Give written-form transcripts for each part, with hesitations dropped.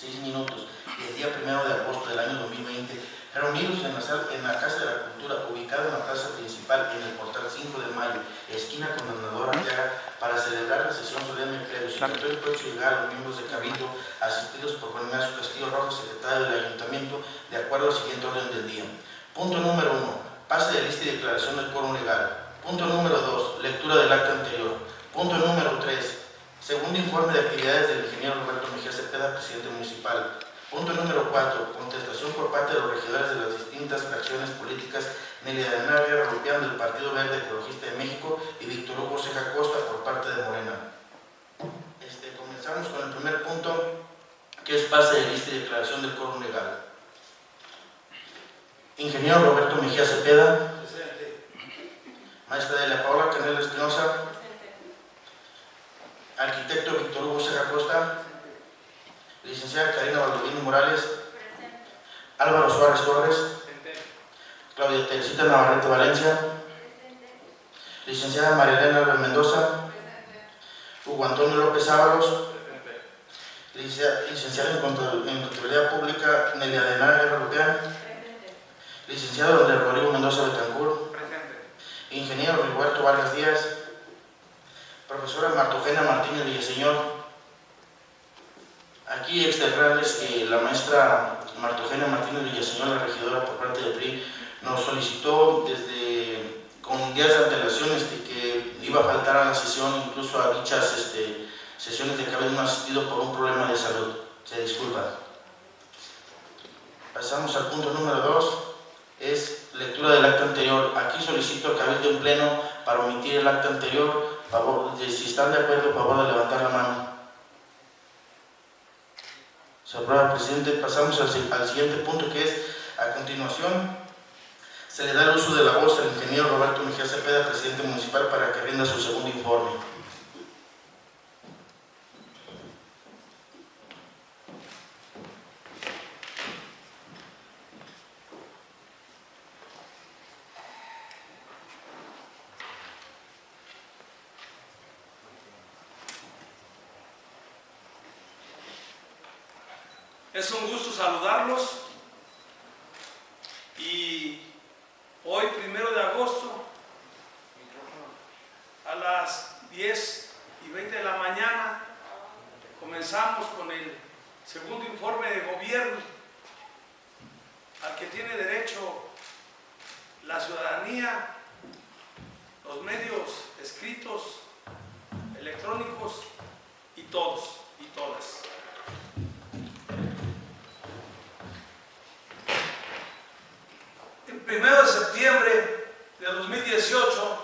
minutos y el día 1 de agosto del año 2020, reunidos en la Casa de la Cultura, ubicada en la plaza principal en el portal 5 de mayo, esquina Comendador Arteaga, para celebrar la sesión solemne previo citatorio y provecho legal a los miembros de Cabildo, asistidos por Juan Ignacio Castillo Rojas, secretario del Ayuntamiento, de acuerdo al siguiente orden del día. Punto número 1. Pase de lista y declaración del quórum legal. Punto número 2. Lectura del acta anterior. Punto número 3. Segundo informe de actividades del ingeniero Roberto Mejía Cepeda, presidente municipal. Punto número 4. Contestación por parte de los regidores de las distintas fracciones políticas Nelia de Navia Rupián del Partido Verde Ecologista de México y Víctor Hugo Ceja Costa por parte de Morena. Comenzamos con el primer punto, que es pase de lista y declaración del quórum legal. Ingeniero Roberto Mejía Cepeda. Presente. Maestra Delia Paola Canela Espinosa. Presente. Arquitecto Víctor Hugo Ceja Costa. Presente. Licenciada Karina Baldovino Morales. Presente. Álvaro Suárez Torres. Presente. Claudia Teresita Navarrete Valencia. Presente. Licenciada María Elena Álvarez Mendoza. Presente. Hugo Antonio López Ábalos. Presente. Licenciada en Contabilidad Pública Nelia de Navia Rupián. Presente. Licenciado Don Rodrigo Mendoza Betancourt. Presente. Ingeniero Roberto Vargas Díaz. Profesora Martogena Martínez Villaseñor. Aquí externarles que la maestra Martogena Martínez Villaseñor, la regidora por parte del PRI, nos solicitó con días de antelación que iba a faltar a la sesión, incluso a dichas sesiones de Cabildo no asistido por un problema de salud. Se disculpa. Pasamos al punto número 2, es lectura del acta anterior. Aquí solicito al Cabildo en pleno para omitir el acta anterior. Si están de acuerdo, por favor de levantar la mano. Se aprueba, presidente. Pasamos al siguiente punto, que es, a continuación, se le da el uso de la voz al ingeniero Roberto Mejía Cepeda, presidente municipal, para que rinda su segundo informe. Es un gusto saludarlos y hoy, 1 de agosto, a las 10:20 de la mañana, comenzamos con el segundo informe de gobierno al que tiene derecho la ciudadanía, los medios escritos, electrónicos y todos y todas. El 1 de septiembre de 2018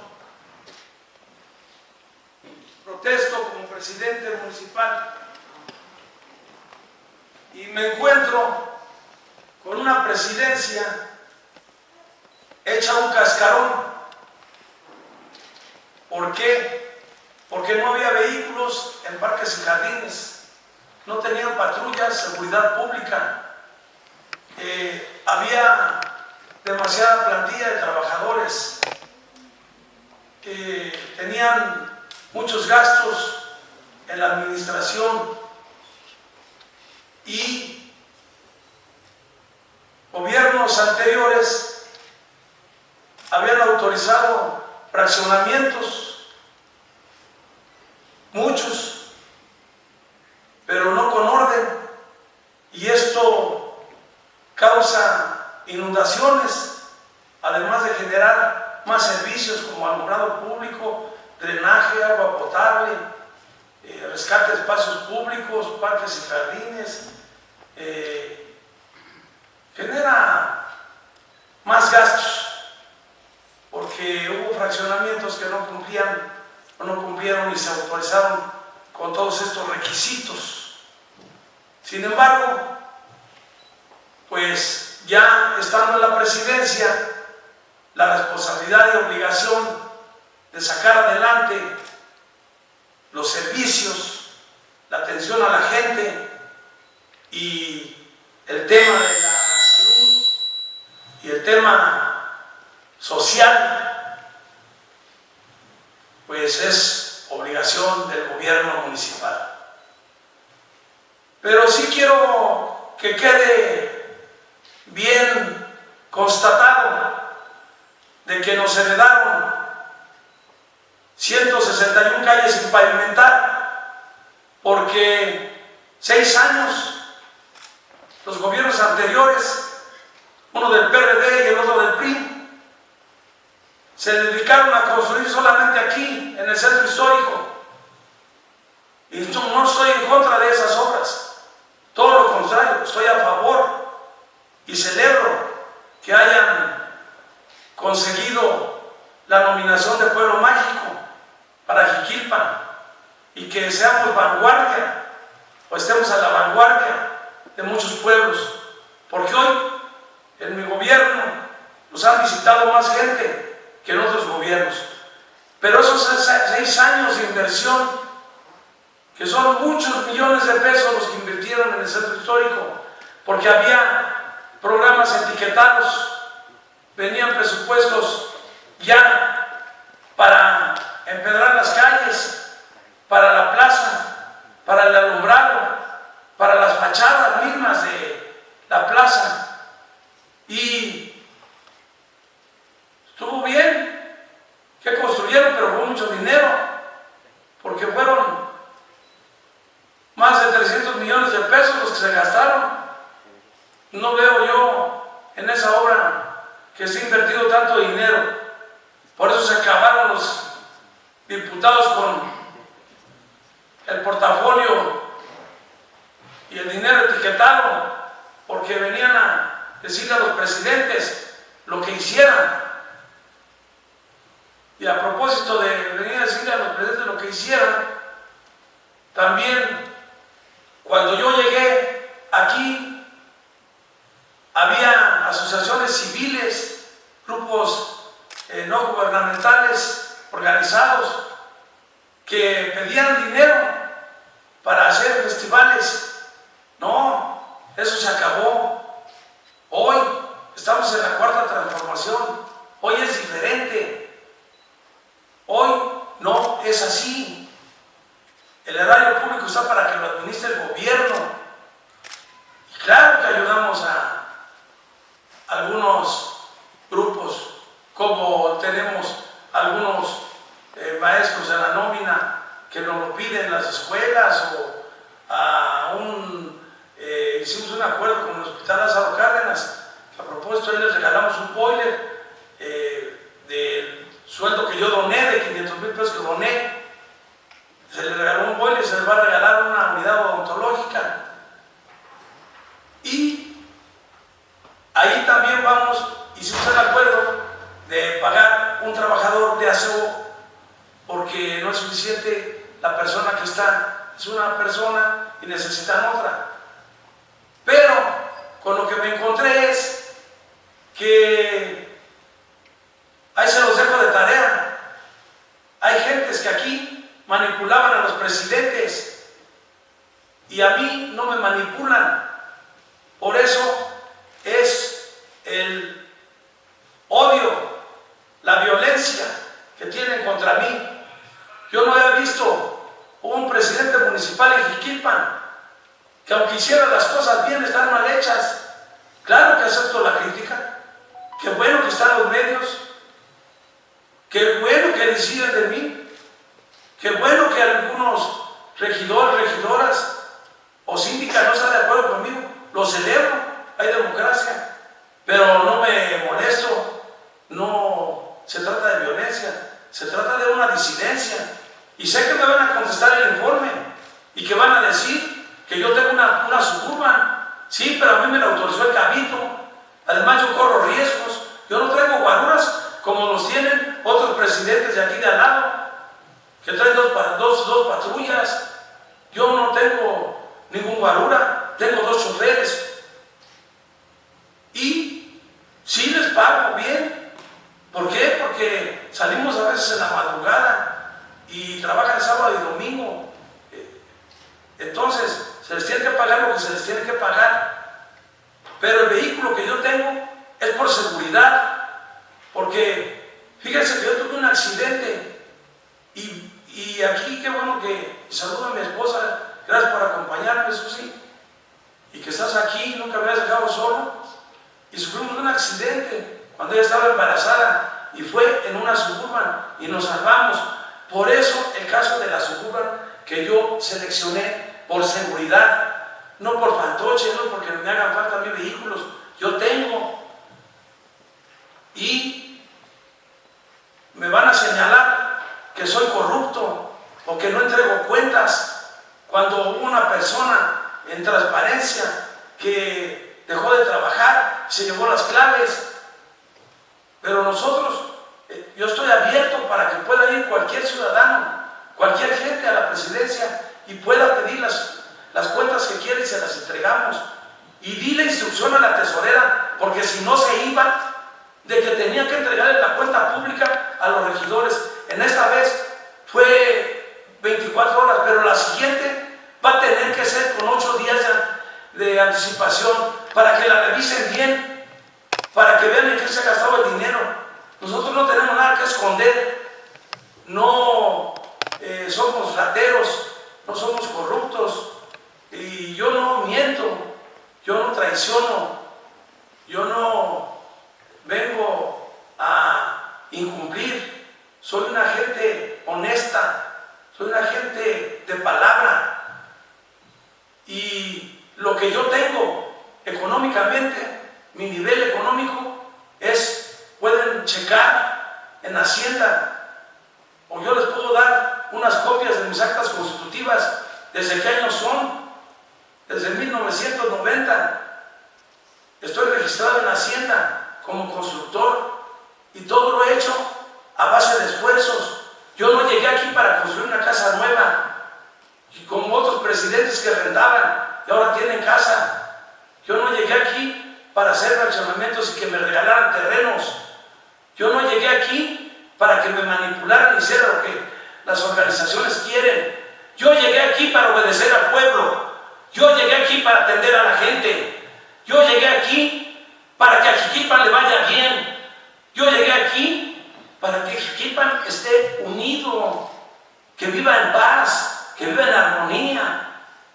protesto como presidente municipal y me encuentro con una presidencia hecha un cascarón. ¿Por qué? Porque no había vehículos en parques y jardines, no tenían patrullas, seguridad pública, había demasiada plantilla de trabajadores que tenían muchos gastos en la administración y gobiernos anteriores habían autorizado fraccionamientos, muchos, pero no con orden, y esto causa inundaciones, además de generar más servicios como alumbrado público, drenaje, agua potable, rescate de espacios públicos, parques y jardines, genera más gastos porque hubo fraccionamientos que no cumplían o no cumplieron y se autorizaron con todos estos requisitos. Sin embargo, pues ya estando en la presidencia, la responsabilidad y obligación de sacar adelante los servicios, la atención a la gente y el tema de la salud y el tema social, pues es obligación del gobierno municipal. Pero sí quiero que quede bien constatado de que nos heredaron 161 calles sin pavimentar, porque 6 años los gobiernos anteriores, uno del PRD y el otro del PRI, se dedicaron a construir solamente aquí, en el centro histórico. Y no estoy en contra de esas obras, todo lo contrario, estoy a favor y celebro que hayan conseguido la nominación de Pueblo Mágico para Jiquilpan y que seamos vanguardia o estemos a la vanguardia de muchos pueblos, porque hoy en mi gobierno nos han visitado más gente que en otros gobiernos, pero esos 6 años de inversión, que son muchos millones de pesos los que invirtieron en el centro histórico, porque había programas etiquetados, venían presupuestos ya para empedrar las calles, para la plaza, para el alumbrado, para las fachadas mismas de la plaza, y estuvo bien que construyeron, pero con mucho dinero, porque fueron más de 300 millones de pesos los que se gastaron. No veo yo en esa obra que se ha invertido tanto dinero. Por eso se acabaron los diputados con el portafolio y el dinero etiquetado, porque venían a decirle a los presidentes lo que hicieran. Y a propósito de venir a decirle a los presidentes lo que hicieran, también cuando yo llegué aquí había asociaciones civiles, grupos no gubernamentales organizados que pedían dinero para hacer festivales. No, eso se acabó. Hoy estamos en la cuarta transformación. Hoy es diferente. Hoy no es así. El erario público está para que lo administre el gobierno. Y claro que ayudamos a algunos grupos, como tenemos algunos maestros en la nómina que nos lo piden en las escuelas, o hicimos un acuerdo con el Hospital Lázaro Cárdenas, que a propósito ahí les regalamos un boiler del sueldo que yo doné, de 500,000 pesos que doné. Se le regaló un boiler y se les va a regalar una unidad odontológica. Y ahí también hicimos el acuerdo de pagar un trabajador de aseo, porque no es suficiente la persona que está, es una persona y necesitan otra. Pero con lo que me encontré es que, ahí se los dejo de tarea, hay gentes que aquí manipulaban a los presidentes y a mí no me manipulan. Por eso es el odio, la violencia que tienen contra mí. Yo no había visto un presidente municipal en Jiquilpan que, aunque hiciera las cosas bien, están mal hechas. Claro que acepto la crítica. Qué bueno que están los medios, qué bueno que deciden de mí. Qué bueno que algunos regidores, regidoras o síndicas no están de acuerdo conmigo. Lo celebro, hay democracia, pero no me molesto. No se trata de violencia, se trata de una disidencia. Y sé que me van a contestar el informe y que van a decir que yo tengo una Suburban. Sí, pero a mí me lo autorizó el Cabildo. Además, yo corro riesgos. Yo no traigo guaruras como los tienen otros presidentes de aquí de al lado, que traen dos patrullas. Yo no tengo ningún guarura, tengo 2 choferes. Y sí les pago bien. ¿Por qué? Porque salimos a veces en la madrugada y trabajan sábado y domingo. Entonces, se les tiene que pagar lo que se les tiene que pagar. Pero el vehículo que yo tengo es por seguridad. Porque fíjense que yo tuve un accidente y aquí qué bueno que saludo a mi esposa, gracias por acompañarme, eso sí. y que estás aquí, nunca me has dejado solo, y sufrimos un accidente cuando ella estaba embarazada y fue en una Suburban y nos salvamos. Por eso el caso de la Suburban que yo seleccioné por seguridad, no por fantoche, no porque me hagan falta a mí vehículos, yo tengo. Y me van a señalar que soy corrupto o que no entrego cuentas, cuando una persona en transparencia que dejó de trabajar, se llevó las claves. Pero nosotros, yo estoy abierto para que pueda ir cualquier ciudadano, cualquier gente a la presidencia y pueda pedir las cuentas que quiere y se las entregamos. Y di la instrucción a la tesorera, porque si no se iba, de que tenía que entregarle la cuenta pública a los regidores. En esta vez fue 24 horas, pero la siguiente va a tener que ser con 8 días de anticipación para que la revisen bien, para que vean en qué se ha gastado el dinero. Nosotros no tenemos nada que esconder, no somos rateros, no somos corruptos, y yo no miento, yo no traiciono, yo no vengo a incumplir, soy una gente honesta, soy una gente de palabra, y lo que yo tengo económicamente, mi nivel económico pueden checar en Hacienda, o yo les puedo dar unas copias de mis actas constitutivas. ¿Desde qué años son? Desde 1990 estoy registrado en Hacienda como constructor, y todo lo he hecho a base de esfuerzos. Yo no llegué aquí para construir una casa nueva, y como otros presidentes que rentaban y ahora tienen casa. Yo no llegué aquí para hacer fraccionamientos y que me regalaran terrenos. Yo no llegué aquí para que me manipularan y hicieran lo que las organizaciones quieren. Yo llegué aquí para obedecer al pueblo. Yo llegué aquí para atender a la gente. Yo llegué aquí para que a Jiquilpan le vaya bien. Yo llegué aquí para que Jiquilpan esté unido, que viva en paz, que viva en armonía.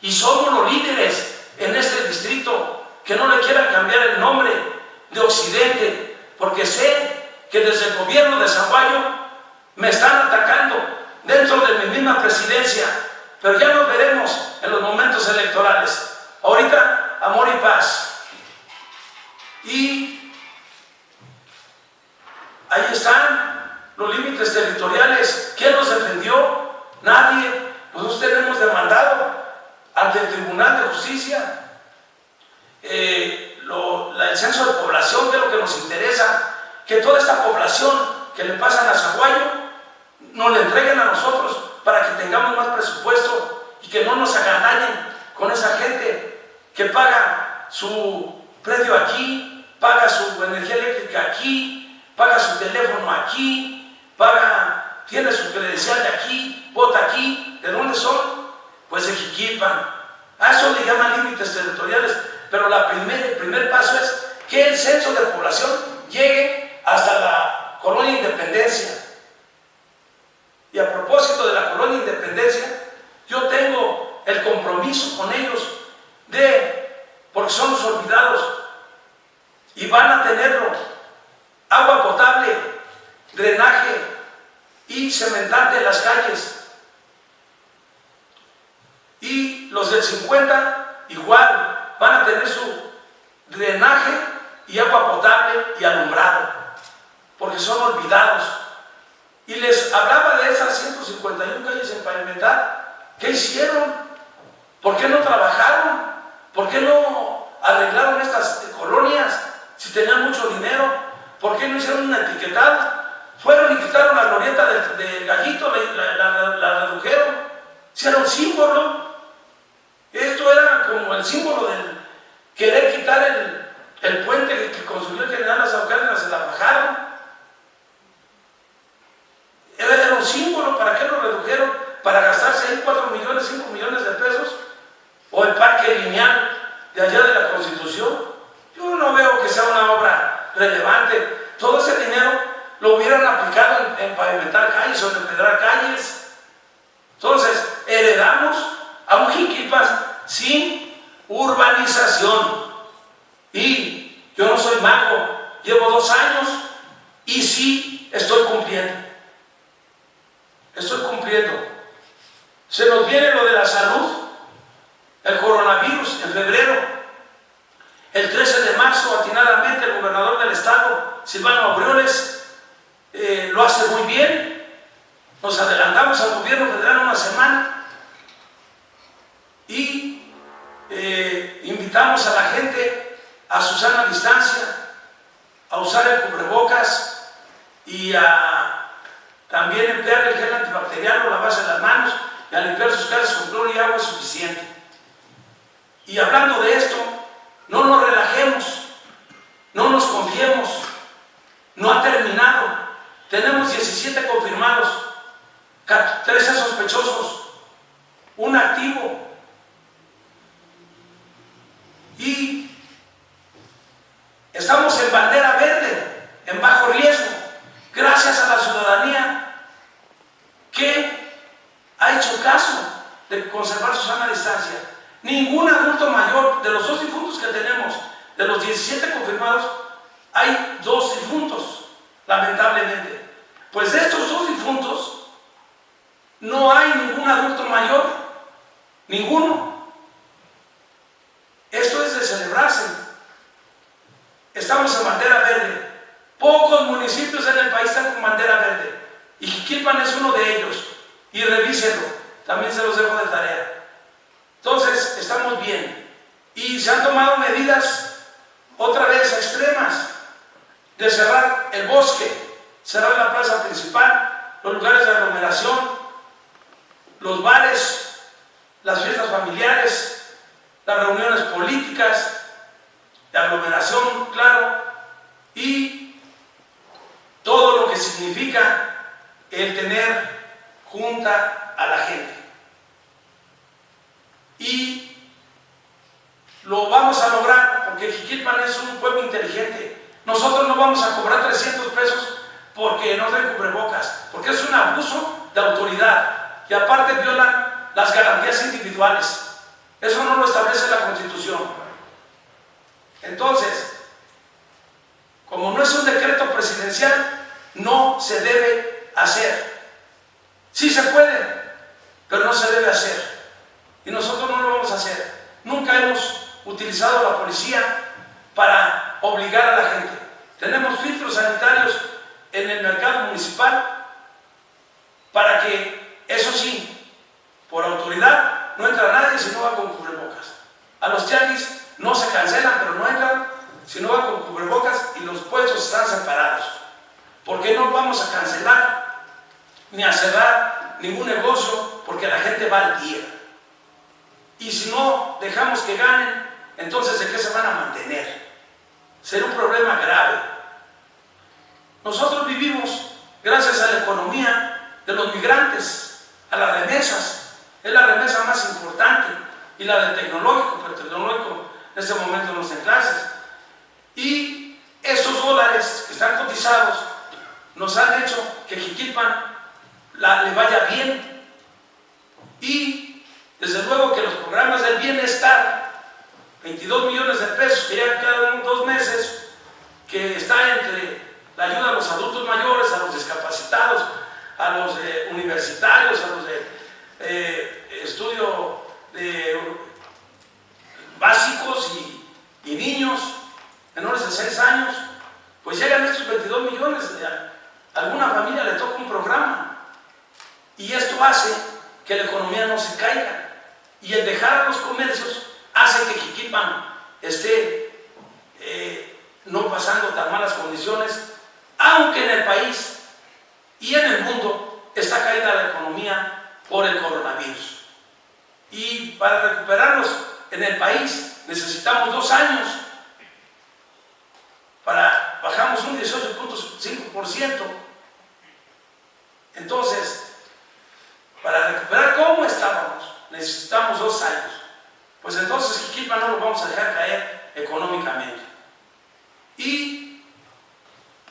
Y somos los líderes en este distrito, que no le quieran cambiar el nombre de Occidente, porque sé que desde el gobierno de Zaguayo me están atacando dentro de mi misma presidencia, pero ya nos veremos en los momentos electorales. Ahorita, amor y paz. Y ahí están los límites territoriales. ¿Quién nos defendió? Nadie. Nosotros tenemos demandado ante el Tribunal de Justicia el censo de población, que es lo que nos interesa, que toda esta población que le pasan a Zaguayo nos la entreguen a nosotros para que tengamos más presupuesto y que no nos agañen con esa gente que paga su predio aquí, paga su energía eléctrica aquí, paga su teléfono aquí, tiene su credencial de aquí, vota aquí. ¿De dónde son? Pues de Jiquilpan. A eso le llaman límites territoriales, pero el primer paso es que el censo de población llegue hasta la Colonia Independencia. Y a propósito de la Colonia Independencia, yo tengo el compromiso con ellos porque son los olvidados, y van a tenerlo: agua potable, drenaje y cementante en las calles. Y los del 50 igual van a tener su drenaje y agua potable y alumbrado, porque son olvidados. Y les hablaba de esas 151 calles en pavimentar. ¿Qué hicieron? ¿Por qué no trabajaron? ¿Por qué no arreglaron estas colonias si tenían mucho dinero? ¿Por qué no hicieron una etiquetada? Fueron y quitaron la glorieta del Gallito, la redujeron. Hicieron símbolo. Esto era como el símbolo del querer quitar el puente que construyó el general Lázaro Cárdenas, se la bajaron. Era un símbolo. ¿Para qué lo redujeron? Para gastarse ahí 4 millones, 5 millones de pesos. O el parque lineal de allá de la Constitución. Yo no veo que sea una obra relevante. Todo ese dinero lo hubieran aplicado en pavimentar calles o en empedrar calles. Entonces, heredamos a un Jiquilpan sin urbanización. Y yo no soy mago, llevo 2 años y sí estoy cumpliendo. Estoy cumpliendo. Se nos viene lo de la salud, el coronavirus en febrero. El 13 de marzo, atinadamente, el gobernador del estado, Silvano Aureoles, lo hace muy bien. Nos adelantamos al gobierno federal una semana y invitamos a la gente a su sana distancia, a usar el cubrebocas y a también emplear el gel antibacteriano, lavarse las manos y a limpiar sus casas con cloro y agua suficiente. Y hablando de esto, no nos relajemos, no nos confiemos, no ha terminado. Tenemos 17 confirmados, 13 sospechosos, un activo. Y estamos en bandera verde, en bajo riesgo, gracias a la ciudadanía que ha hecho caso de conservar su sana distancia. Ningún adulto mayor, de los 2 difuntos que tenemos, de los 17 confirmados, hay 2 difuntos, lamentablemente. Pues de estos 2 difuntos, no hay ningún adulto mayor, ninguno. Esto es de celebrarse. Estamos en bandera verde. Pocos municipios en el país están con bandera verde. Y Jiquilpan es uno de ellos. Y revísenlo. También se los dejo de tarea. Entonces, estamos bien. Y se han tomado medidas otra vez extremas de cerrar el bosque, cerrar la plaza principal, los lugares de aglomeración, los bares, las fiestas familiares, las reuniones políticas, de aglomeración, claro, y todo lo que significa el tener junta a la gente. Y lo vamos a lograr porque Jiquilpan es un pueblo inteligente. Nosotros no vamos a cobrar 300 pesos porque no den cubrebocas, porque es un abuso de autoridad y aparte violan las garantías individuales. Eso no lo establece la Constitución. Entonces, como no es un decreto presidencial, no se debe hacer. Sí se puede, pero no se debe hacer. Y nosotros no lo vamos a hacer. Nunca hemos utilizado a la policía para obligar a la gente. Tenemos filtros sanitarios en el mercado municipal para que, eso sí, por autoridad, no entra nadie si no va con cubrebocas. A los tianguis no se cancelan, pero no entran si no va con cubrebocas y los puestos están separados. Porque no vamos a cancelar ni a cerrar ningún negocio porque la gente va al día. Y si no dejamos que ganen, entonces ¿de qué se van a mantener? Será un problema grave. Nosotros vivimos gracias a la economía de los migrantes, a las remesas. Es la remesa más importante y la del tecnológico, pero el tecnológico en este momento no está en clases. Y esos dólares que están cotizados nos han hecho que Jiquilpan le vaya bien. Y desde luego que los programas del bienestar, 22 millones de pesos que ya cada 2 meses, que está entre la ayuda a los adultos mayores, a los discapacitados, a los universitarios, a los de estudio básicos y niños menores de 6 años, pues llegan estos 22 millones. A alguna familia le toca un programa y esto hace que la economía no se caiga, y el dejar a los comercios hace que Jiquilpan esté no pasando tan malas condiciones, aunque en el país y en el mundo está caída la economía por el coronavirus. Y para recuperarnos en el país necesitamos 2 años. Bajamos un 18.5%. Entonces, para recuperar como estábamos, necesitamos 2 años. Pues entonces Jiquilpan no lo vamos a dejar caer económicamente. Y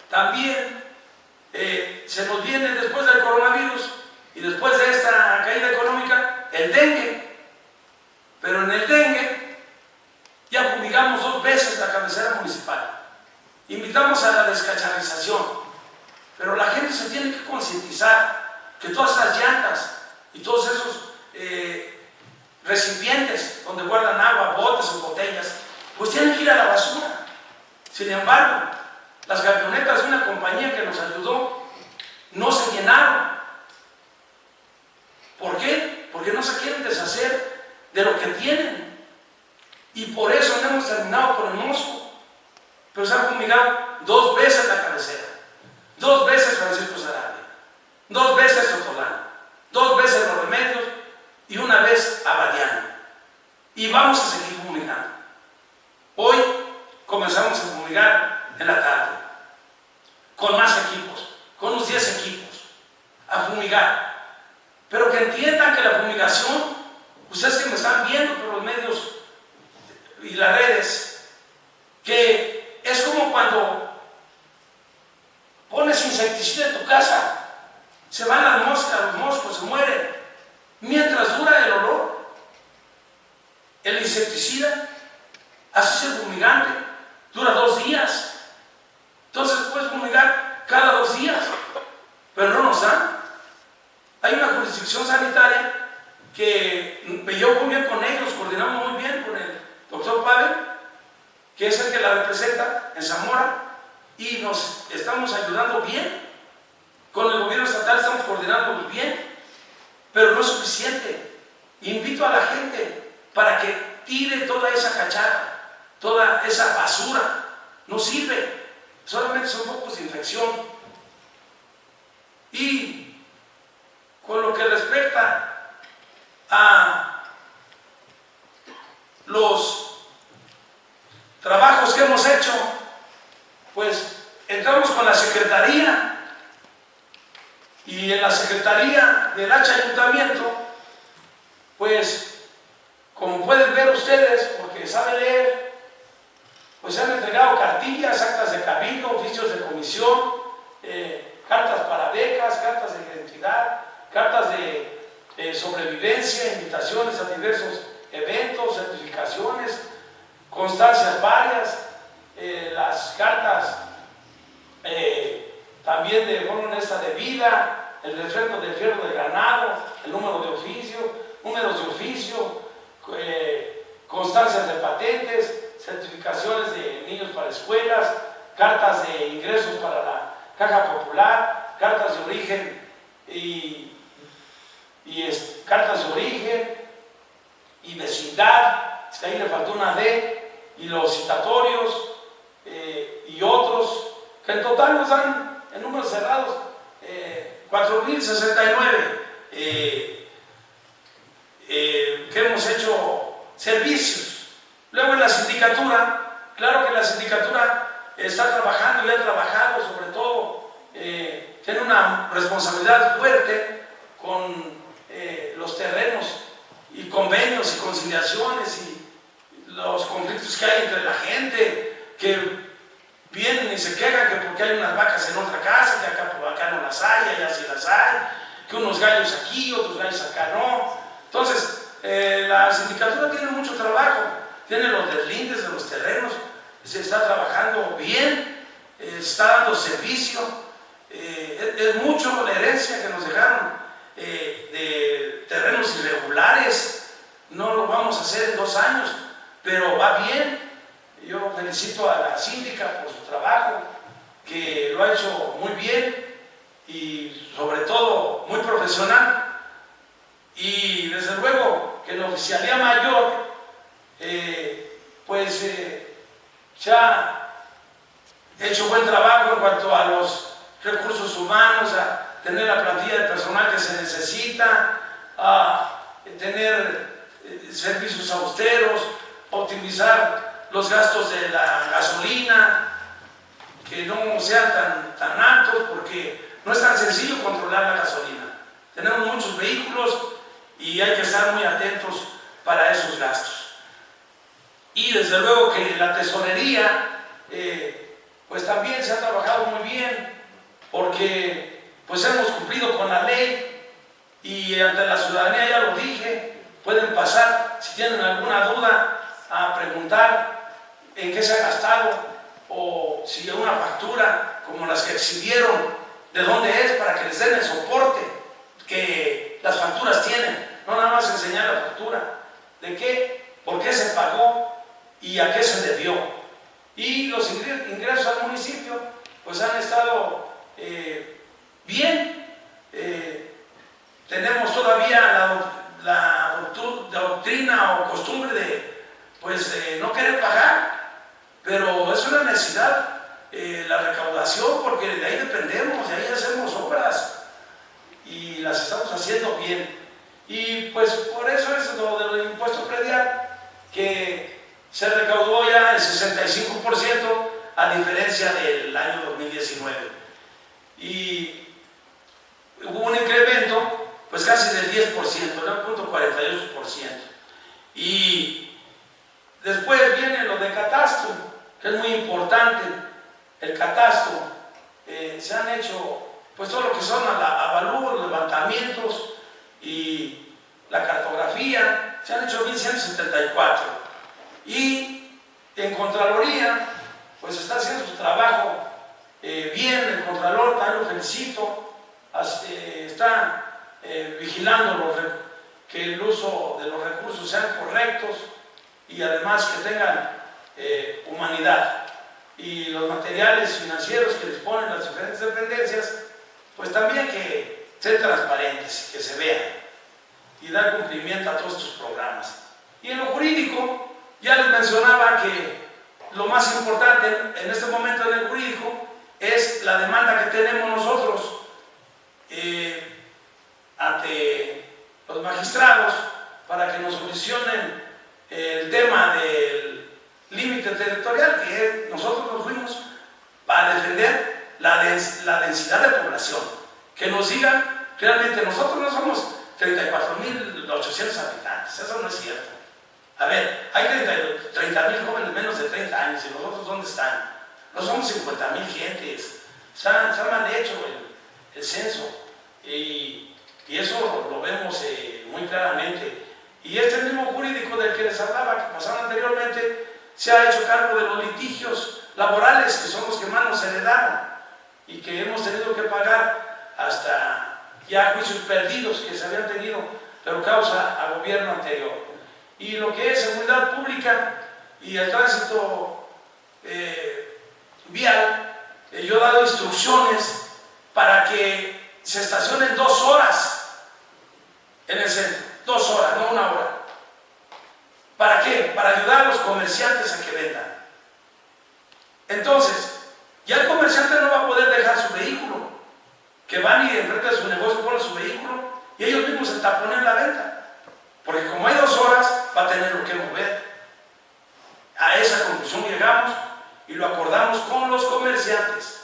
también se nos viene después del coronavirus y después de esta caída económica el dengue. Pero en el dengue fumigamos 2 veces la cabecera municipal. Invitamos a la descacharrización, pero la gente se tiene que concientizar que todas esas llantas y todos esos recipientes donde guardan agua, botes o botellas, pues tienen que ir a la basura. Sin embargo, las camionetas de una compañía que nos ayudó no se llenaron. ¿Por qué? Porque no se quieren deshacer de lo que tienen. Y por eso no hemos terminado con el mosco. Pero se ha fumigado 2 veces la cabecera, 2 veces Francisco Sarabia, 2 veces Sotolán, 2 veces Los Remedios y 1 vez Abadiano. Y vamos a seguir fumigando. Hoy comenzamos a fumigar en la tarde, con más equipos, con unos 10 equipos, a fumigar. Pero que entiendan que la fumigación, ustedes que me están viendo por los medios y las redes, que es como cuando pones insecticida en tu casa, se van las moscas, los moscos se mueren, mientras dura el olor. El insecticida, así es el fumigante, dura 2 días. Entonces puedes fumigar cada 2 días, pero no nos dan. Hay una jurisdicción sanitaria que me llevo muy bien con ellos, coordinamos muy bien con el doctor Pavel, que es el que la representa en Zamora, y nos estamos ayudando bien. Con el gobierno estatal estamos coordinando muy bien, pero no es suficiente. Invito a la gente para que tire toda esa cacharra, toda esa basura. No sirve, solamente son focos de infección. Y con lo que respecta a los trabajos que hemos hecho, pues entramos con la Secretaría, y en la Secretaría del Ayuntamiento, pues como pueden ver ustedes, porque saben leer, pues se han entregado cartillas, actas de cabildo, oficios de comisión, cartas para becas, cartas de identidad, cartas de sobrevivencia, invitaciones a diversos eventos, certificaciones, constancias varias, las cartas también de forma honesta de vida, el refrendo del fierro de ganado, el número de oficio, números de oficio, constancias de patentes, certificaciones de niños para escuelas, cartas de ingresos para la Caja Popular, cartas de origen cartas de origen y vecindad, es que ahí le faltó una D, y los citatorios y otros, que en total nos dan en números cerrados 4.069 que hemos hecho servicios. Luego en la sindicatura, claro que la sindicatura está trabajando y ha trabajado, sobre todo tiene una responsabilidad fuerte con los terrenos y convenios y conciliaciones y los conflictos que hay entre la gente, que vienen y se quejan que porque hay unas vacas en otra casa, que acá no las hay, allá sí las hay, que unos gallos aquí, otros gallos acá no. Entonces, la sindicatura tiene mucho trabajo, tiene los deslindes de los terrenos, se está trabajando bien, está dando servicio, es mucho la herencia que nos dejaron de terrenos irregulares, no lo vamos a hacer en 2 años, pero va bien. Yo felicito a la síndica por su trabajo, que lo ha hecho muy bien y sobre todo muy profesional. Y desde luego que la oficialía mayor se ha hecho buen trabajo en cuanto a los recursos humanos, a tener la plantilla de personal que se necesita, a tener servicios austeros, optimizar los gastos de la gasolina, que no sean tan altos, porque no es tan sencillo controlar la gasolina. Tenemos muchos vehículos y hay que estar muy atentos para esos gastos. Y desde luego que la tesorería, pues también se ha trabajado muy bien, porque pues hemos cumplido con la ley y ante la ciudadanía, ya lo dije, pueden pasar si tienen alguna duda a preguntar en qué se ha gastado, o si hay una factura como las que exhibieron, de dónde es, para que les den el soporte que las facturas tienen. No nada más enseñar la factura, de qué, por qué se pagó y a qué se debió. Y los ingresos al municipio pues han estado bien. Tenemos todavía la doctrina o costumbre de no querer pagar, pero es una necesidad la recaudación, porque de ahí dependemos, de ahí hacemos obras y las estamos haciendo bien. Y pues por eso es lo del impuesto predial, que se recaudó ya el 65%, a diferencia del año 2019. Y hubo un incremento pues casi del 10%, 9.48%. Y después viene lo de catastro, que es muy importante. El catastro, se han hecho pues todo lo que son avalúos, levantamientos y la cartografía, se han hecho 1174. Y en Contraloría pues está haciendo su trabajo bien. El Contralor también lo felicito, está vigilando que el uso de los recursos sean correctos y además que tengan humanidad. Y los materiales financieros que disponen las diferentes dependencias, pues también que sean transparentes, que se vean y dar cumplimiento a todos estos programas. Y en lo jurídico, ya les mencionaba que lo más importante en este momento en el jurídico es la demanda que tenemos nosotros ante los magistrados para que nos solucionen el tema del límite territorial, que nosotros nos fuimos para defender la densidad de población, que nos digan realmente nosotros no somos 34.800 habitantes, eso no es cierto. A ver, hay 30.000 jóvenes menos de 30 años, y los otros ¿dónde están? No somos 50.000 gentes, se ha mal hecho el censo, y eso lo vemos muy claramente. Y este mismo jurídico del que les hablaba, que pasaron anteriormente, se ha hecho cargo de los litigios laborales, que son los que más nos heredaron y que hemos tenido que pagar hasta ya juicios perdidos que se habían tenido, pero causa al gobierno anterior. Y lo que es seguridad pública y el tránsito vial, yo he dado instrucciones para que se estacionen 2 horas en el centro, 2 horas, no 1 hora. ¿Para qué? Para ayudar a los comerciantes a que vendan. Entonces, ya el comerciante no va a poder dejar su vehículo, que van y enfrente de su negocio ponen su vehículo y ellos mismos se taponen la venta, porque como hay 2 horas va a tener lo que mover. A esa conclusión llegamos y lo acordamos con los comerciantes,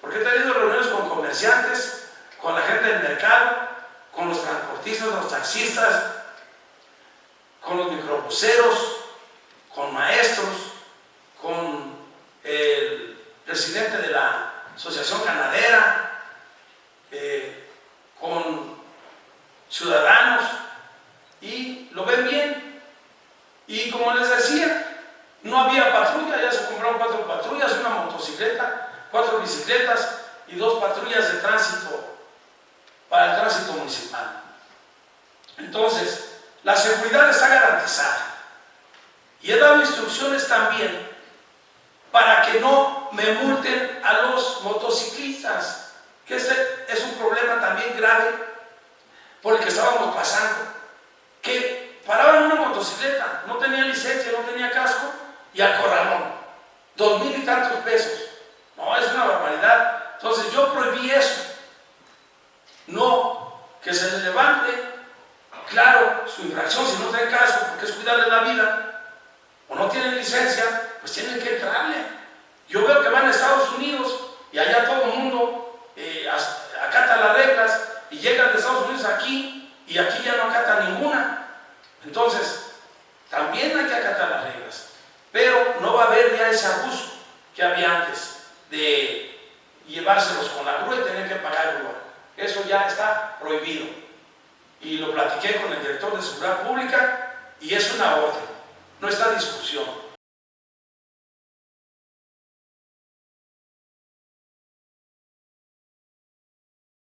porque he tenido reuniones con comerciantes, con la gente del mercado, con los transportistas, los taxistas, con los microbuseros, con maestros, con el presidente de la Asociación Ganadera, con ciudadanos, y lo ven bien. Y como les decía, no había patrulla, ya se compraron 4 patrullas, una motocicleta, 4 bicicletas y 2 patrullas de tránsito para el tránsito municipal. Entonces, la seguridad está garantizada. Y he dado instrucciones también para que no me multen a los motociclistas, que este es un problema también grave por el que estábamos pasando, que paraban una motocicleta, no tenía licencia, no tenía casco, y acorralón, 2,000 y tantos pesos. No, es una barbaridad. Entonces yo prohibí eso. No, que se les levante, claro, su infracción, si no tienen casco, porque es cuidarle la vida, o no tienen licencia, pues tienen que entrarle. Yo veo que van a Estados Unidos y allá todo el mundo acata las reglas, y llegan de Estados Unidos aquí, y aquí ya no acata ninguna. Entonces, también hay que acatar las reglas, pero no va a haber ya ese abuso que había antes de llevárselos con la grúa y tener que pagar grúa. Eso ya está prohibido. Y lo platiqué con el director de Seguridad Pública y es una orden, no está en discusión.